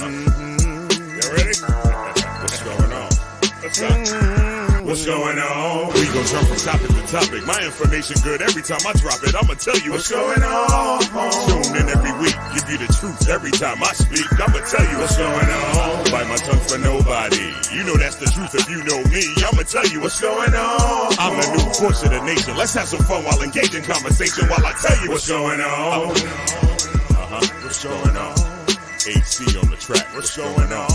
You ready? What's going on? What's up? What's going on? We gon' jump from topic to topic. My information good every time I drop it. I'ma tell you what's going on. Tune in every week, give you the truth every time I speak. I'ma tell you what's going on. Bite my tongue for nobody. You know that's the truth if you know me. I'ma tell you what's going on. I'm the new voice of the nation. Let's have some fun while engaging conversation while I tell you what's going on. What's going on? AC on the track. What's going on?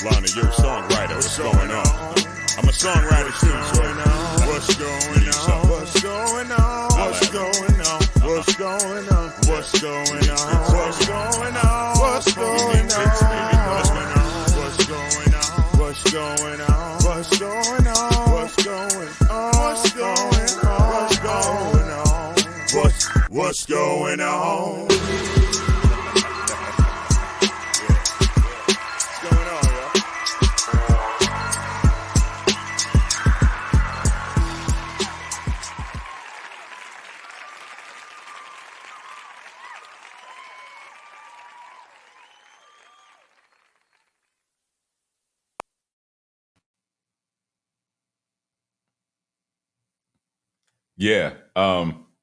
Lonnie-O songwriter. What's going on? I'm a songwriter too, so what's going on? What's going on? What's going on? What's going on? What's going on? What's going on? What's going on? What's going on? What's going on? What's going on? What's going on? What's going on? What's going on?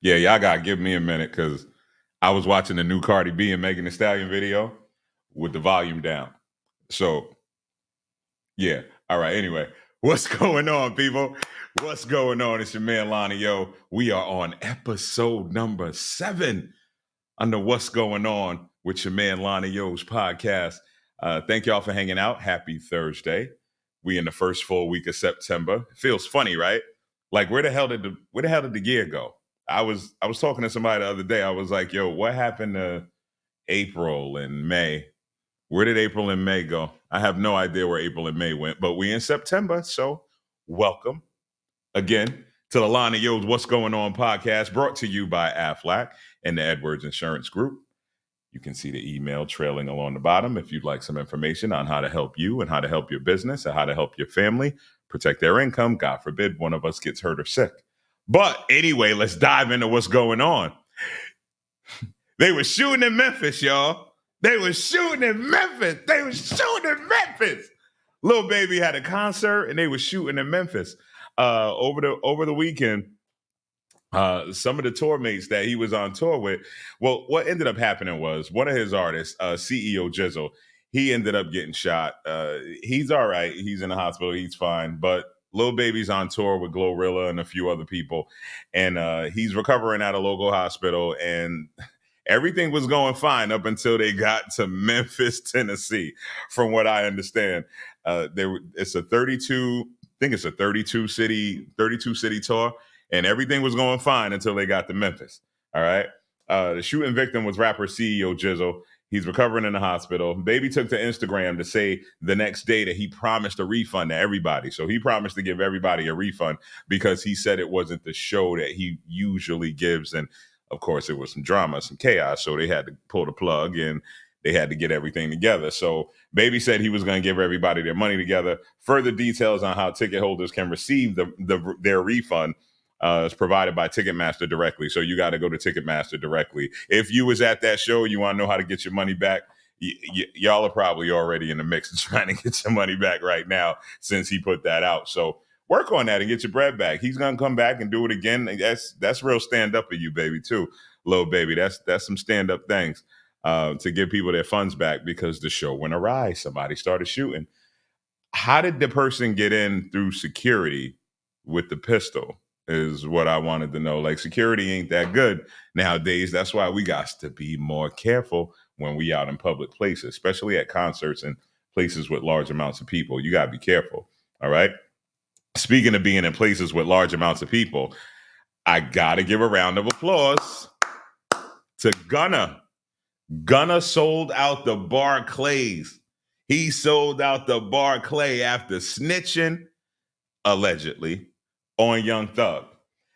Y'all gotta give me a minute because I was watching the new Cardi B and Megan Thee Stallion video with the volume down. So, yeah. All right. Anyway, what's going on, people? What's going on? It's your man Lonnie-O. We are on episode number 7 under What's Going On with your man Lonnie-O's podcast. Thank y'all for hanging out. Happy Thursday. We in the first full week of September. It feels funny, right? Like where the hell did the year go? I was talking to somebody the other day. I was like, yo, what happened to April and May? Where did April and May go? I have no idea where April and May went, but we in September. So welcome again to the Lonnie-O's What's Going On podcast, brought to you by Aflac and the Edwards Insurance Group. You can see the email trailing along the bottom if you'd like some information on how to help you and how to help your business and how to help your family protect their income. God forbid one of us gets hurt or sick. But anyway, let's dive into what's going on. They were shooting in Memphis, y'all. They were shooting in Memphis. Lil Baby had a concert and they were shooting in Memphis. Over the weekend, some of the tour mates that he was on tour with, well, what ended up happening was one of his artists, CEO Jizzle, he ended up getting shot. He's all right. He's in the hospital. He's fine. But Lil Baby's on tour with Glorilla and a few other people. And he's recovering at a local hospital. And everything was going fine up until they got to Memphis, Tennessee, from what I understand. It's a 32 city tour. And everything was going fine until they got to Memphis. All right. The shooting victim was rapper CEO Jizzle. He's recovering in the hospital. Baby took to Instagram to say the next day that he promised a refund to everybody. So he promised to give everybody a refund because he said it wasn't the show that he usually gives. And of course, it was some drama, some chaos. So they had to pull the plug and they had to get everything together. So Baby said he was going to give everybody their money together. Further details on how ticket holders can receive their refund is provided by Ticketmaster directly. So you got to go to Ticketmaster directly. If you was at that show, you want to know how to get your money back, y'all are probably already in the mix of trying to get your money back right now since he put that out. So work on that and get your bread back. He's going to come back and do it again. That's real stand-up of you, baby, too. Lil Baby, that's some stand-up things to give people their funds back because the show went awry. Somebody started shooting. How did the person get in through security with the pistol? Is what I wanted to know. Like, security ain't that good nowadays. That's why we got to be more careful when we out in public places, especially at concerts and places with large amounts of people. You got to be careful. All right. Speaking of being in places with large amounts of people, I got to give a round of applause to Gunna. Gunna sold out the Barclays. He sold out the Barclay after snitching, allegedly, on Young Thug.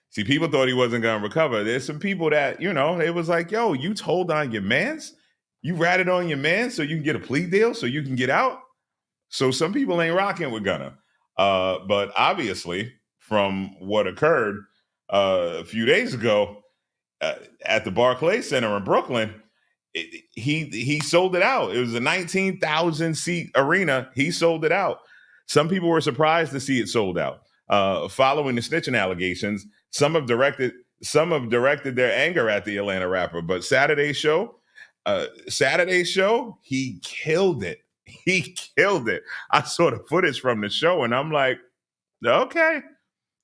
See, people thought he wasn't going to recover. There's some people that, it was like, yo, you told on your mans? You ratted on your man so you can get a plea deal so you can get out? So some people ain't rocking with Gunna. But obviously, from what occurred a few days ago at the Barclays Center in Brooklyn, he sold it out. It was a 19,000 seat arena. He sold it out. Some people were surprised to see it sold out. Following the snitching allegations, some have directed their anger at the Atlanta rapper. But Saturday's show, he killed it. He killed it. I saw the footage from the show, and I'm like, okay,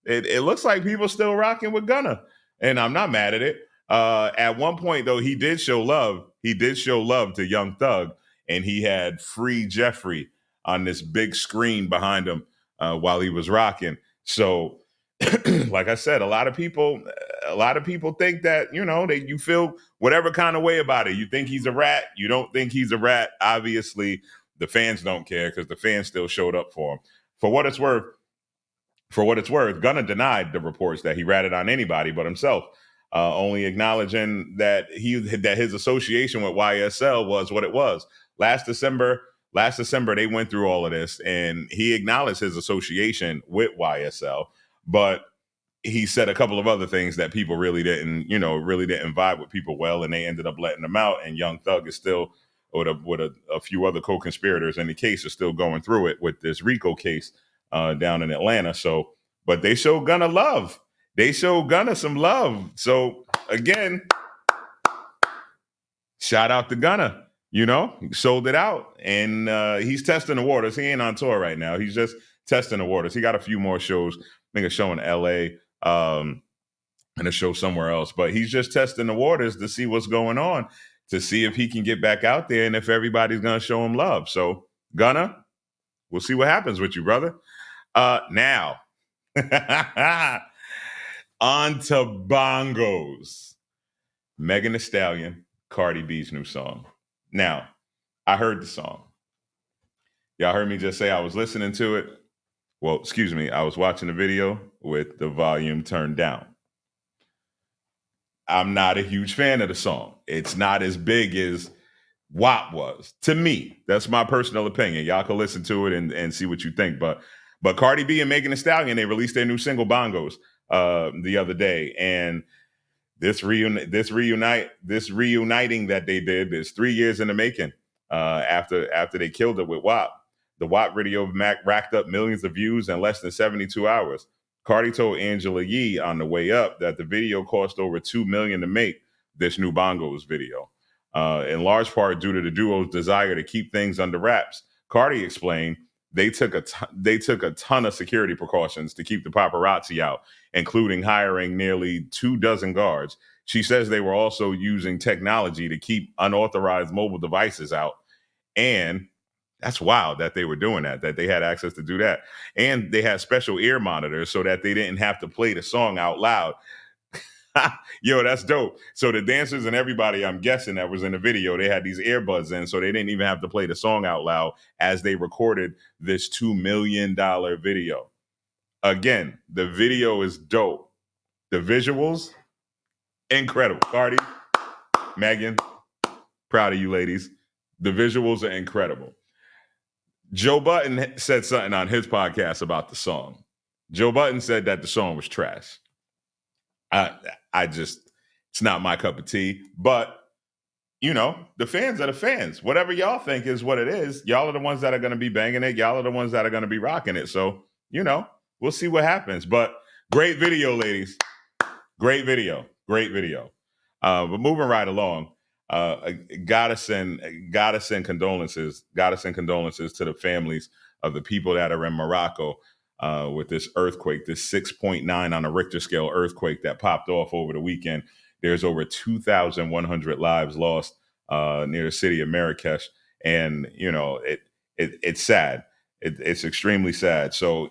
it looks like people still rocking with Gunna, and I'm not mad at it. At one point, though, he did show love. He did show love to Young Thug, and he had Free Jeffrey on this big screen behind him while he was rocking. So, like I said, a lot of people think that, that you feel whatever kind of way about it. You think he's a rat. You don't think he's a rat. Obviously, the fans don't care because the fans still showed up for him. For what it's worth, Gunna denied the reports that he ratted on anybody but himself, only acknowledging that his association with YSL was what it was. Last December, they went through all of this, and he acknowledged his association with YSL, but he said a couple of other things that people really didn't vibe with people well, and they ended up letting him out. And Young Thug is still, with a few other co-conspirators in the case, are still going through it with this RICO case down in Atlanta. So, but they show Gunna love. They show Gunna some love. So again, shout out to Gunna. He sold it out, and he's testing the waters. He ain't on tour right now. He's just testing the waters. He got a few more shows. I think a show in LA and a show somewhere else. But he's just testing the waters to see what's going on, to see if he can get back out there and if everybody's going to show him love. So, Gunna, we'll see what happens with you, brother. Now, on to bongos. Megan Thee Stallion, Cardi B's new song. Now, I heard the song. Y'all heard me just say I was listening to it. Well, excuse me, I was watching the video with the volume turned down. I'm not a huge fan of the song. It's not as big as WAP was. To me, that's my personal opinion. Y'all can listen to it and see what you think. But Cardi B and Megan Thee Stallion, they released their new single Bongos the other day. And this reuniting that they did is 3 years in the making after they killed it with WAP. The WAP video racked up millions of views in less than 72 hours. Cardi told Angela Yee on the way up that the video cost over $2 million to make, this new Bongos video, in large part due to the duo's desire to keep things under wraps. Cardi explained they took a ton of security precautions to keep the paparazzi out, including hiring nearly 24 guards. She says they were also using technology to keep unauthorized mobile devices out. And that's wild that they were doing that they had access to do that. And they had special ear monitors so that they didn't have to play the song out loud. Yo, that's dope. So the dancers and everybody, I'm guessing, that was in the video, they had these earbuds in, so they didn't even have to play the song out loud as they recorded this $2 million video. Again, the video is dope. The visuals, incredible. Cardi, Megan, proud of you ladies. The visuals are incredible. Joe Budden said something on his podcast about the song. Joe Budden said that the song was trash. It's not my cup of tea, but the fans are the fans. Whatever y'all think is what it is. Y'all are the ones that are going to be banging it. Y'all are the ones that are going to be rocking it. So, we'll see what happens, but great video, ladies. Great video. But moving right along, gotta send condolences to the families of the people that are in Morocco with this earthquake, this 6.9 on a Richter scale earthquake that popped off over the weekend. There's over 2,100 lives lost near the city of Marrakesh, and it's sad. It's extremely sad. So,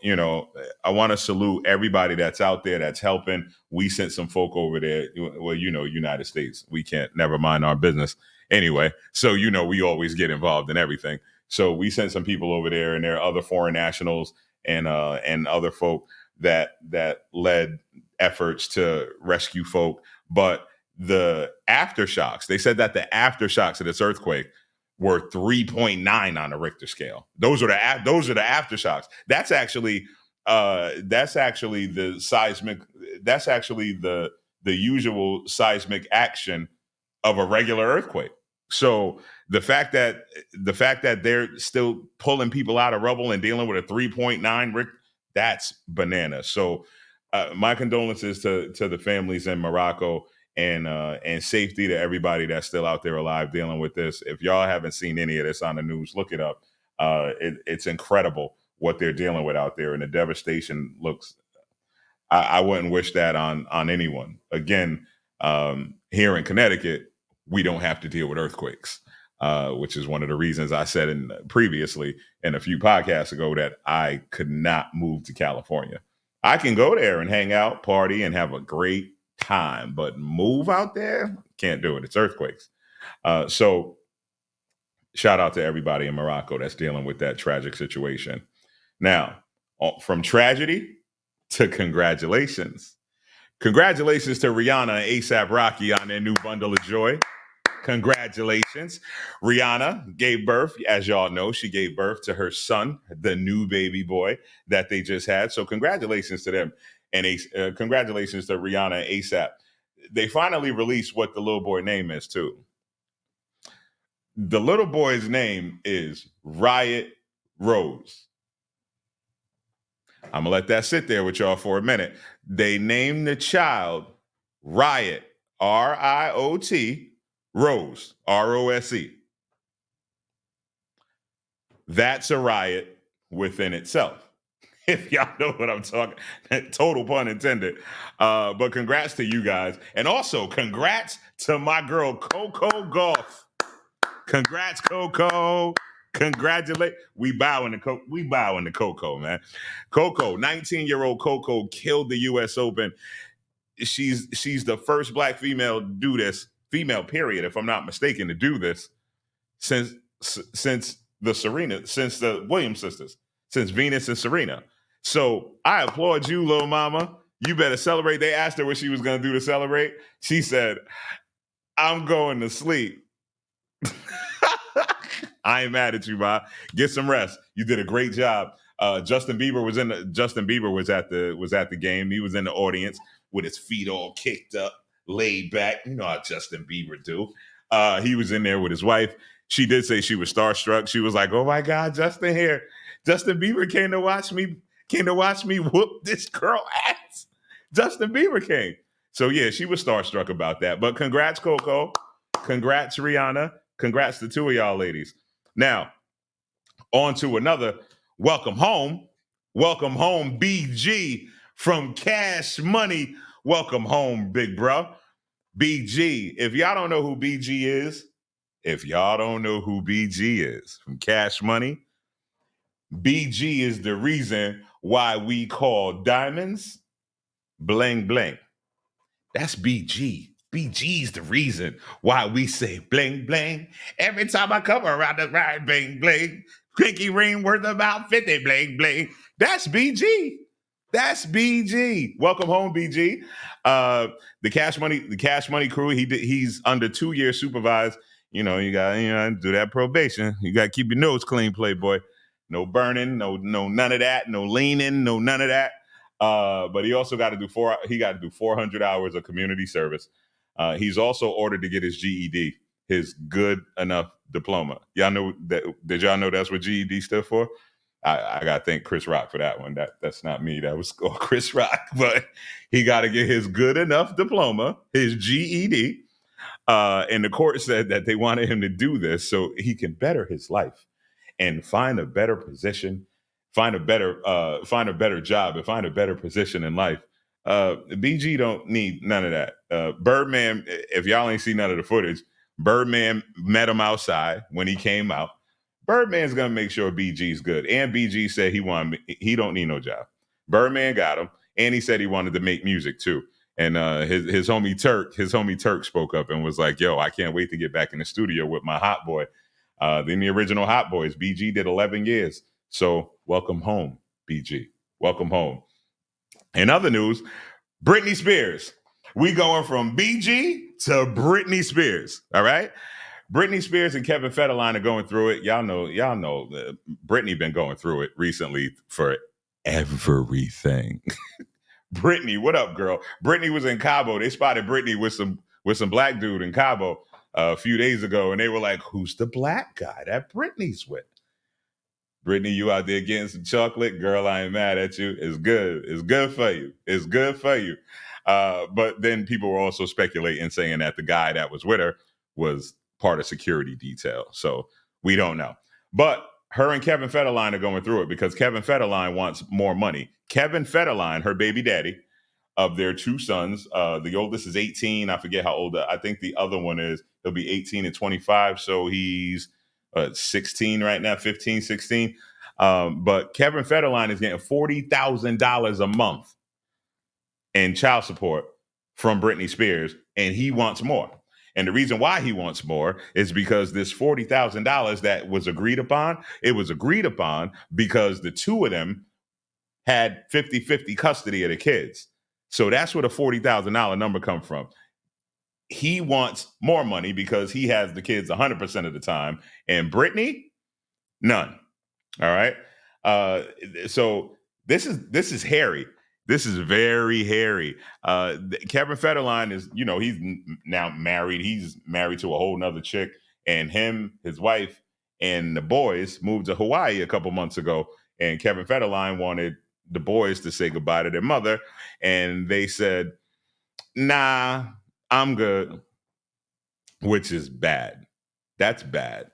I want to salute everybody that's out there that's helping. We sent some folk over there. Well, United States, we can't never mind our business anyway. So, we always get involved in everything. So we sent some people over there, and there are other foreign nationals and other folk that led efforts to rescue folk. But the aftershocks, they said that the aftershocks of this earthquake were 3.9 on the Richter scale. Those are the aftershocks. That's actually the seismic. That's actually the usual seismic action of a regular earthquake. So the fact that they're still pulling people out of rubble and dealing with a 3.9, that's banana. So my condolences to the families in Morocco, and safety to everybody that's still out there alive dealing with this. If y'all haven't seen any of this on the news, look it up. It's incredible what they're dealing with out there, and the devastation looks. I wouldn't wish that on anyone. Again, here in Connecticut, we don't have to deal with earthquakes, which is one of the reasons I said previously in a few podcasts ago that I could not move to California. I can go there and hang out, party, and have a great time, but move out there, can't do it. It's earthquakes. So shout out to everybody in Morocco that's dealing with that tragic situation. Now, from tragedy to congratulations. Congratulations to Rihanna and A$AP Rocky on their new bundle of joy. Congratulations. Rihanna gave birth, as y'all know, she gave birth to her son, the new baby boy that they just had. So congratulations to them. And congratulations to Rihanna and A$AP. They finally released what the little boy name is, too. The little boy's name is Riot Rose. I'm going to let that sit there with y'all for a minute. They named the child Riot, R-I-O-T, Rose, R-O-S-E. That's a riot within itself. If y'all know what I'm talking, total pun intended. But congrats to you guys. And also congrats to my girl, Coco Golf. Congrats, Coco. Congratulate. We bowing to Coco, man. Coco, 19-year-old Coco killed the U.S. Open. She's the first black female to do this, female period, if I'm not mistaken, to do this since the Williams sisters, since Venus and Serena. So I applaud you, little mama. You better celebrate. They asked her what she was going to do to celebrate. She said, I'm going to sleep. I ain't mad at you, Ma. Get some rest. You did a great job. Justin Bieber was at the game. He was in the audience with his feet all kicked up, laid back. You know how Justin Bieber do. He was in there with his wife. She did say she was starstruck. She was like, "Oh my God, Justin here! Justin Bieber came to watch me whoop this girl ass." Justin Bieber came. So yeah, she was starstruck about that. But congrats, Coco. Congrats, Rihanna. Congrats to two of y'all ladies. Now, on to another. Welcome home, BG from Cash Money. Welcome home, big bro. BG. If y'all don't know who BG is from Cash Money, BG is the reason why we call diamonds bling bling. That's BG. BG's the reason why we say bling bling. Every time I come around the ride, bling bling. Pinky ring worth about 50 bling bling. That's BG. That's BG. Welcome home, BG. The Cash Money crew. He's under 2 years supervised. You know, you gotta do that probation. You gotta keep your nose clean, Playboy. No burning, no none of that, no leaning, no none of that. But he also got to do 400 hours of community service. He's also ordered to get his GED, his good enough diploma. Y'all know that? Did y'all know that's what GED stood for? I got to thank Chris Rock for that one. That's not me. That was Chris Rock. But he got to get his good enough diploma, his GED. And the court said that they wanted him to do this so he can better his life and find a better position, find a better job, and find a better position in life. BG don't need none of that. Birdman, if y'all ain't seen none of the footage, Birdman met him outside when he came out. Birdman's gonna make sure BG's good. And BG said he don't need no job. Birdman got him, and he said he wanted to make music too. And his homie Turk spoke up and was like, "Yo, I can't wait to get back in the studio with my hot boy." Then the original Hot Boys, BG did 11 years. So welcome home, BG. Welcome home. In other news, Britney Spears. We going from BG to Britney Spears. All right. Britney Spears and Kevin Federline are going through it. Y'all know. Britney been going through it recently for everything. Britney, what up, girl? Britney was in Cabo. They spotted Britney with some black dude in Cabo. a few days ago, and they were like, "Who's the black guy that Britney's with?" Brittany, you out there getting some chocolate, girl? I ain't mad at you. It's good. It's good for you. It's good for you. But then people were also speculating, saying that the guy that was with her was part of security detail. So we don't know. But her and Kevin Federline are going through it because Kevin Federline wants more money. Kevin Federline, her baby daddy of their two sons, the oldest is 18. I forget how old. I think the other one is, he'll be 18 and 25. So he's 16 right now, 15, 16. But Kevin Federline is getting $40,000 a month in child support from Britney Spears, and he wants more. And the reason why he wants more is because this $40,000 that was agreed upon, it was agreed upon because the two of them had 50-50 custody of the kids. So that's where the $40,000 number comes from. He wants more money because he has the kids 100% of the time, and Britney, none. All right. So this is hairy. This is very hairy. Kevin Federline is, he's now married. He's married to a whole nother chick, and him, his wife, and the boys moved to Hawaii a couple months ago. And Kevin Federline wanted the boys to say goodbye to their mother, and they said, "Nah, I'm good," which is bad. That's bad.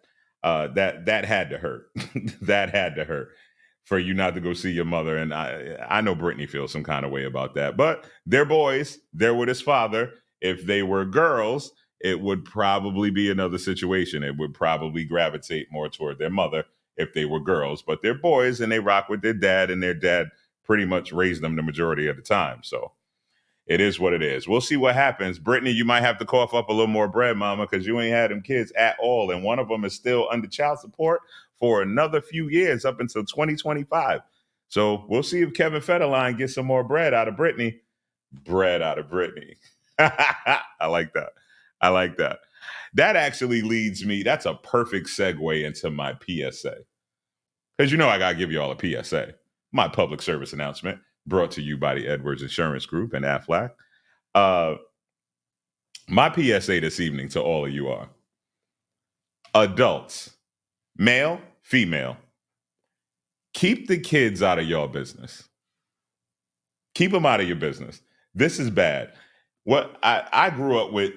That had to hurt. That had to hurt for you not to go see your mother. And I know Britney feels some kind of way about that, but they're boys. They're with his father. If they were girls, it would probably be another situation. It would probably gravitate more toward their mother if they were girls, but they're boys and they rock with their dad, and their dad pretty much raised them the majority of the time. So it is what it is. We'll see what happens. Brittany, you might have to cough up a little more bread, mama, because you ain't had them kids at all. And one of them is still under child support for another few years up until 2025. So we'll see if Kevin Federline gets some more bread out of Brittany. Bread out of Brittany. I like that. I like that. That actually leads me, that's a perfect segue into my PSA. Because I got to give you all a PSA. My public service announcement, brought to you by the Edwards Insurance Group and Aflac. My PSA this evening to all of you are, adults, male, female, keep the kids out of your business. Keep them out of your business. This is bad. What I grew up with,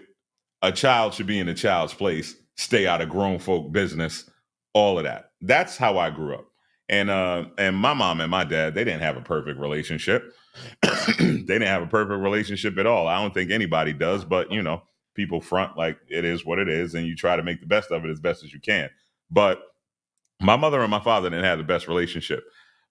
a child should be in a child's place, stay out of grown folk business, all of that. That's how I grew up. And my mom and my dad, they didn't have a perfect relationship. They didn't have a perfect relationship at all. I don't think anybody does, but people front like it is what it is, and you try to make the best of it as best as you can. But my mother and my father didn't have the best relationship.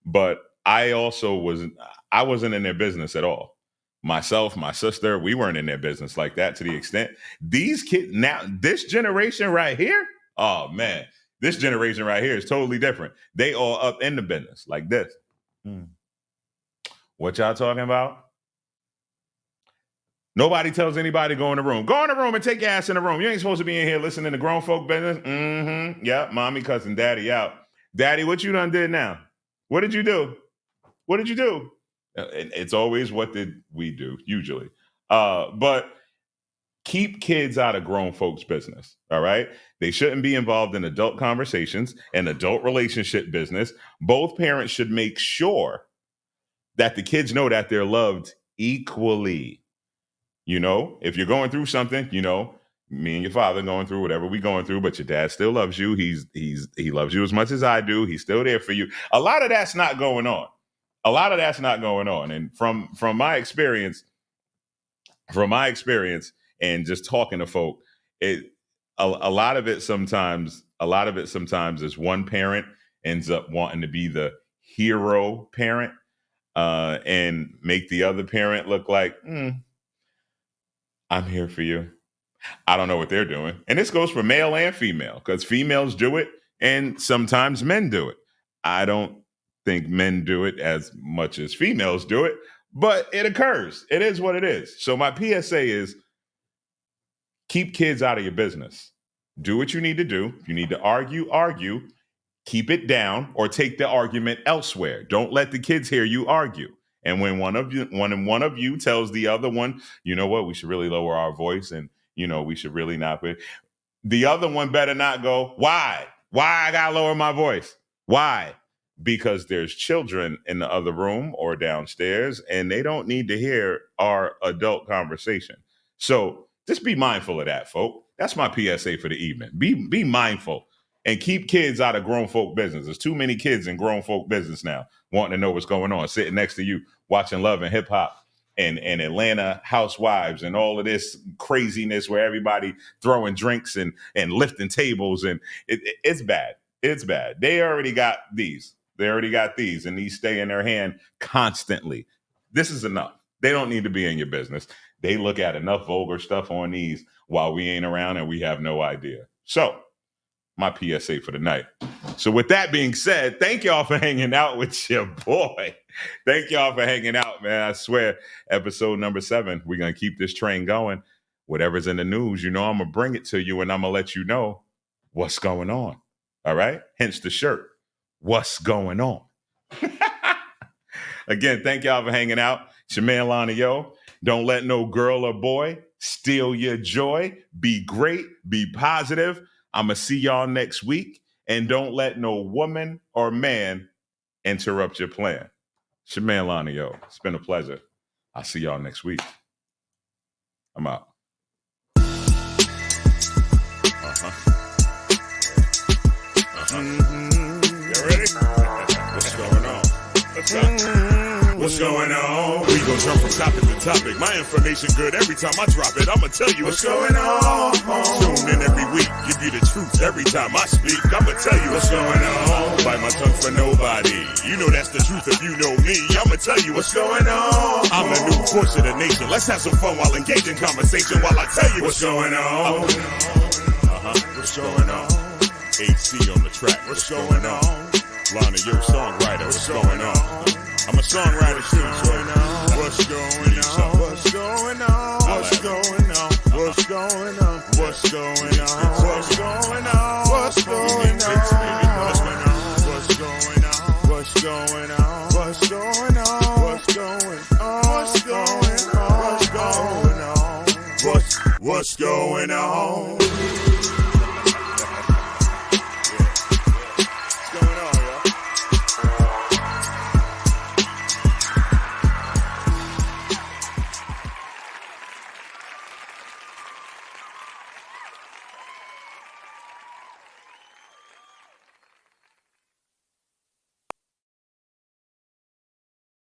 But I wasn't in their business at all. Myself, my sister, we weren't in their business like that to the extent. These kids now, this generation right here, oh man. This generation right here is totally different. They all up in the business like this. What y'all talking about? Nobody tells anybody to go in the room. Go in the room and take your ass in the room. You ain't supposed to be in here listening to grown folk business. Mm-hmm. Yeah, mommy, cousin, daddy out. Daddy, what you done did now? What did you do? What did you do? It's always what did we do, usually. But keep kids out of grown folks' business, all right? They shouldn't be involved in adult conversations and adult relationship business. Both parents should make sure that the kids know that they're loved equally. If you're going through something, me and your father going through whatever we going through, but your dad still loves you. He loves you as much as I do. He's still there for you. A lot of that's not going on. And from my experience, and just talking to folk, a lot of it sometimes is one parent ends up wanting to be the hero parent and make the other parent look like, I'm here for you. I don't know what they're doing. And this goes for male and female, because females do it and sometimes men do it. I don't think men do it as much as females do it, but it occurs. It is what it is. So my PSA is, keep kids out of your business. Do what you need to do. If you need to argue. Keep it down or take the argument elsewhere. Don't let the kids hear you argue. And when one of you tells the other one, you know what, we should really lower our voice, and we should really not. The other one better not go, why? Why I gotta lower my voice? Why? Because there's children in the other room or downstairs, and they don't need to hear our adult conversation. So just be mindful of that, folk. That's my PSA for the evening. Be mindful and keep kids out of grown folk business. There's too many kids in grown folk business now wanting to know what's going on, sitting next to you, watching Love and Hip Hop and Atlanta Housewives and all of this craziness where everybody throwing drinks and lifting tables. And it's bad. It's bad. They already got these. And these stay in their hand constantly. This is enough. They don't need to be in your business. They look at enough vulgar stuff on these while we ain't around and we have no idea. So, my PSA for the night. So with that being said, thank y'all for hanging out with your boy. Thank y'all for hanging out, man. I swear, episode number 7, we're going to keep this train going. Whatever's in the news, I'm going to bring it to you and I'm going to let you know what's going on. All right? Hence the shirt. What's going on? Again, thank y'all for hanging out. It's your man, Lonnie-O. Don't let no girl or boy steal your joy. Be great. Be positive. I'm going to see y'all next week. And don't let no woman or man interrupt your plan. It's your man, Lonnie-O. It's been a pleasure. I'll see y'all next week. I'm out. You ready? What's going on? What's up? What's going on? We gon' jump from topic to topic. My information good every time I drop it. I'ma tell you what's going on. Tune in every week, give you the truth every time I speak. I'ma tell you what's going on. Bite my tongue for nobody. You know that's the truth if you know me. I'ma tell you what's going on. I'm the new voice of the nation. Let's have some fun while engaging conversation while I tell you what's going on. What's going on? AC on the track. What's going on? Lonnie-O songwriter. What's going on? I'm a songwriter too, so what's going on? What's going on? What's going on? What's going on? What's going on? What's going on? What's going on? What's going on? What's going on? What's going on? What's going on? What's going on? What's going on? What's going on?